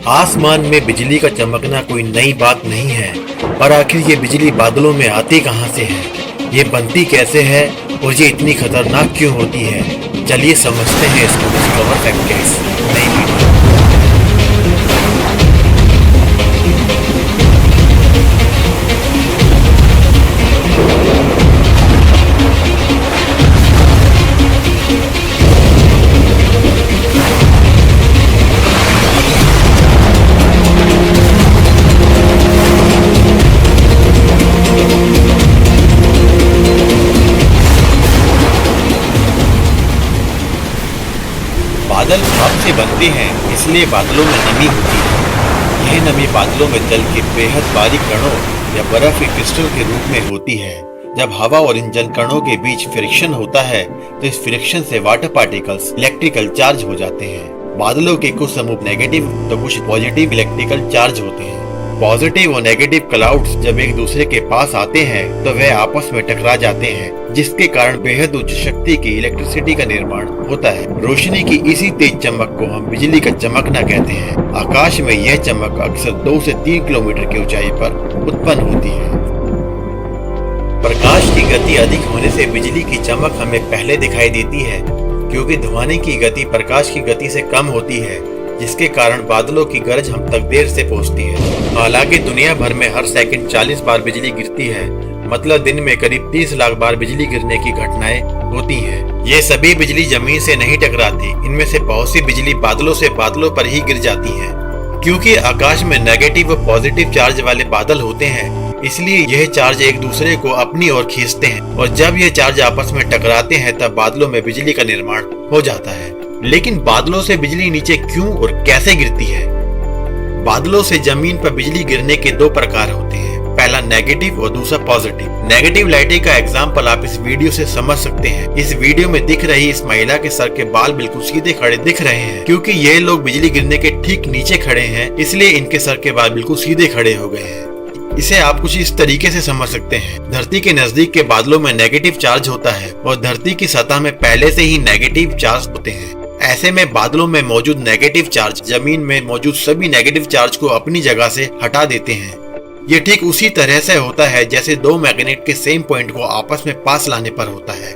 आसमान में बिजली का चमकना कोई नई बात नहीं है, पर आखिर ये बिजली बादलों में आती कहाँ से है, ये बनती कैसे है और ये इतनी खतरनाक क्यों होती है। चलिए समझते हैं इसको डिस्कवर फैक्ट के इस नई वीडियो। बादल भाप से बनते हैं, इसलिए बादलों में नमी होती है। यह नमी बादलों में जल के बेहद बारीक कणों या बर्फ के क्रिस्टल के रूप में होती है। जब हवा और इन जल कणों के बीच फ्रिक्शन होता है तो इस फ्रिक्शन से वाटर पार्टिकल्स इलेक्ट्रिकल चार्ज हो जाते हैं। बादलों के कुछ समूह नेगेटिव तो कुछ पॉजिटिव इलेक्ट्रिकल चार्ज होते हैं। पॉजिटिव और नेगेटिव क्लाउड्स जब एक दूसरे के पास आते हैं तो वह आपस में टकरा जाते हैं, जिसके कारण बेहद उच्च शक्ति की इलेक्ट्रिसिटी का निर्माण होता है। रोशनी की इसी तेज चमक को हम बिजली का चमकना कहते हैं। आकाश में यह चमक अक्सर 2 से 3 किलोमीटर की ऊंचाई पर उत्पन्न होती है। प्रकाश की गति अधिक होने से बिजली की चमक हमें पहले दिखाई देती है, क्योंकि ध्वनि की गति प्रकाश की गति से कम होती है, जिसके कारण बादलों की गरज हम तक देर से पहुंचती है। हालांकि दुनिया भर में हर सेकंड 40 बार बिजली गिरती है, मतलब दिन में करीब 30 लाख बार बिजली गिरने की घटनाएं होती हैं। ये सभी बिजली जमीन से नहीं टकराती, इनमें से बहुत सी बिजली बादलों से बादलों पर ही गिर जाती है। क्योंकि आकाश में नेगेटिव और पॉजिटिव चार्ज वाले बादल होते हैं, इसलिए यह चार्ज एक दूसरे को अपनी ओर खींचते हैं और जब यह चार्ज आपस में टकराते हैं तब बादलों में बिजली का निर्माण हो जाता है। लेकिन बादलों से बिजली नीचे क्यों और कैसे गिरती है? बादलों से जमीन पर बिजली गिरने के 2 प्रकार होते हैं, पहला नेगेटिव और दूसरा पॉजिटिव। नेगेटिव लाइटिंग का एग्जाम्पल आप इस वीडियो से समझ सकते हैं। इस वीडियो में दिख रही इस महिला के सर के बाल बिल्कुल सीधे खड़े दिख रहे हैं, क्योंकि ये लोग बिजली गिरने के ठीक नीचे खड़े हैं, इसलिए इनके सर के बाल बिल्कुल सीधे खड़े हो गए हैं। इसे आप कुछ इस तरीके से समझ सकते हैं। धरती के नजदीक के बादलों में नेगेटिव चार्ज होता है और धरती की सतह में पहले से ही नेगेटिव चार्ज होते हैं। ऐसे में बादलों में मौजूद नेगेटिव चार्ज जमीन में मौजूद सभी नेगेटिव चार्ज को अपनी जगह से हटा देते हैं। ये ठीक उसी तरह से होता है जैसे 2 मैग्नेट के सेम पॉइंट को आपस में पास लाने पर होता है।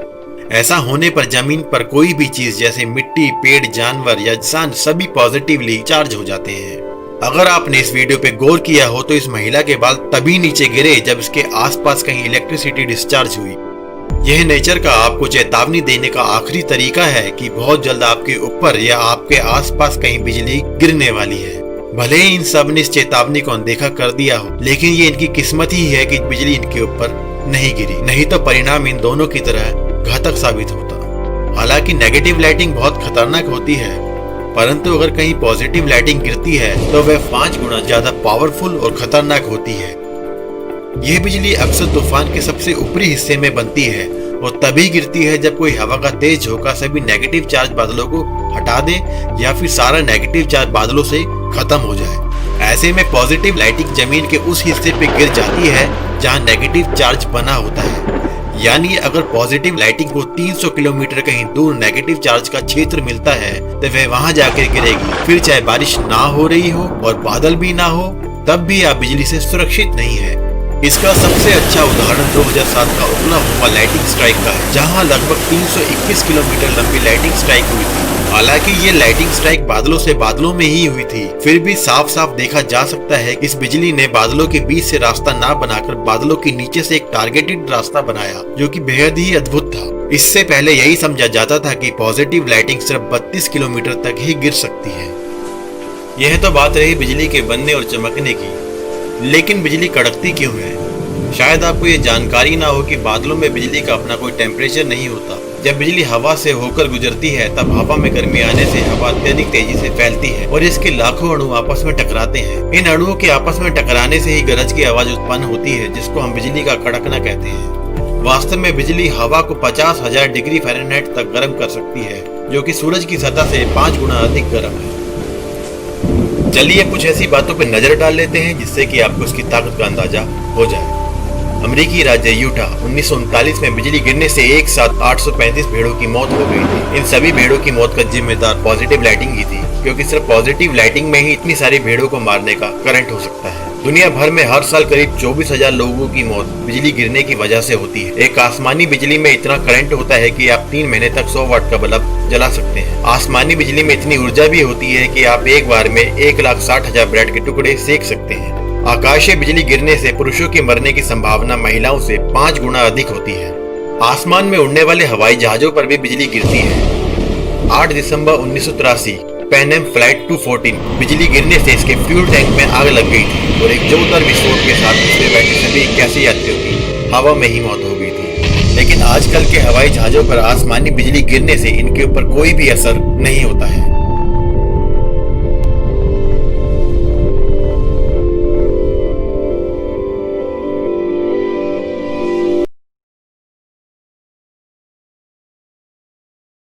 ऐसा होने पर जमीन पर कोई भी चीज जैसे मिट्टी, पेड़, जानवर या इंसान सभी पॉजिटिवली चार्ज हो जाते हैं। अगर आपने इस वीडियो पे गौर किया हो तो इस महिला के बाल तभी नीचे गिरे जब इसके आसपास कहीं इलेक्ट्रिसिटी डिस्चार्ज हुई। यह नेचर का आपको चेतावनी देने का आखिरी तरीका है कि बहुत जल्द आपके ऊपर या आपके आसपास कहीं बिजली गिरने वाली है। भले ही इन सब ने इस चेतावनी को अनदेखा कर दिया हो, लेकिन ये इनकी किस्मत ही है कि बिजली इनके ऊपर नहीं गिरी, नहीं तो परिणाम इन दोनों की तरह घातक साबित होता। हालांकि नेगेटिव लाइटिंग बहुत खतरनाक होती है, परंतु अगर कहीं पॉजिटिव लाइटिंग गिरती है तो वह 5 गुना ज्यादा पावरफुल और खतरनाक होती है। यह बिजली अक्सर तूफान के सबसे ऊपरी हिस्से में बनती है और तभी गिरती है जब कोई हवा का तेज झोंका सभी नेगेटिव चार्ज बादलों को हटा दे या फिर सारा नेगेटिव चार्ज बादलों से खत्म हो जाए। ऐसे में पॉजिटिव लाइटिंग जमीन के उस हिस्से पे गिर जाती है जहां नेगेटिव चार्ज बना होता है। यानी अगर पॉजिटिव लाइटिंग को 300 किलोमीटर कहीं दूर नेगेटिव चार्ज का क्षेत्र मिलता है तो वह वहां जाकर गिरेगी, फिर चाहे बारिश ना हो रही हो और बादल भी ना हो, तब भी आप बिजली से सुरक्षित नहीं है। इसका सबसे अच्छा उदाहरण 2007 का ओक्लाहोमा लाइटिंग स्ट्राइक का है, जहां लगभग 321 किलोमीटर लंबी लाइटिंग स्ट्राइक हुई थी। हालांकि ये लाइटिंग स्ट्राइक बादलों से बादलों में ही हुई थी, फिर भी साफ साफ देखा जा सकता है कि इस बिजली ने बादलों के बीच से रास्ता ना बनाकर बादलों के नीचे से एक टारगेटेड रास्ता बनाया, जो कि बेहद ही अद्भुत था। इससे पहले यही समझा जाता था कि पॉजिटिव लाइटिंग सिर्फ 32 किलोमीटर तक ही गिर सकती है। यह तो बात रही बिजली के बनने और चमकने की, लेकिन बिजली कड़कती क्यों है? शायद आपको ये जानकारी ना हो कि बादलों में बिजली का अपना कोई टेम्परेचर नहीं होता। जब बिजली हवा से होकर गुजरती है तब हवा में गर्मी आने से हवा अत्यधिक तेजी से फैलती है और इसके लाखों अणु आपस में टकराते हैं। इन अणुओं के आपस में टकराने से ही गरज की आवाज उत्पन्न होती है, जिसको हम बिजली का कड़कना कहते हैं। वास्तव में बिजली हवा को 50,000 डिग्री फ़ारेनहाइट तक गर्म कर सकती है, जो कि सूरज की सतह से 5 गुना अधिक गर्म है। चलिए कुछ ऐसी बातों पर नजर डाल लेते हैं जिससे कि आपको इसकी ताकत का अंदाजा हो जाए। अमेरिकी राज्य यूटा 1939 में बिजली गिरने से एक साथ 835 भेड़ों की मौत हो गई थी। इन सभी भेड़ों की मौत का जिम्मेदार पॉजिटिव लाइटिंग ही थी, क्योंकि सिर्फ पॉजिटिव लाइटिंग में ही इतनी सारी भीड़ों को मारने का करंट हो सकता है। दुनिया भर में हर साल करीब 24,000 लोगों की मौत बिजली गिरने की वजह से होती है। एक आसमानी बिजली में इतना करंट होता है कि आप 3 महीने तक 100 वाट का बल्ब जला सकते हैं। आसमानी बिजली में इतनी ऊर्जा भी होती है कि आप एक बार में 1,60,000 ब्रेड के टुकड़े सेक सकते हैं। आकाशीय बिजली गिरने से पुरुषों के मरने की संभावना महिलाओं से 5 गुना अधिक होती है। आसमान में उड़ने वाले हवाई जहाजों पर भी बिजली गिरती है। 8 दिसंबर 1983 पैन एम फ्लाइट 214 बिजली गिरने से इसके फ्यूल टैंक में आग लग गई थी और एक जोरदार विस्फोट के साथ उसमें बैठे सभी 81 यात्रियों की हवा में ही मौत हो गई थी। लेकिन आजकल के हवाई जहाजों पर आसमानी बिजली गिरने से इनके ऊपर कोई भी असर नहीं होता है।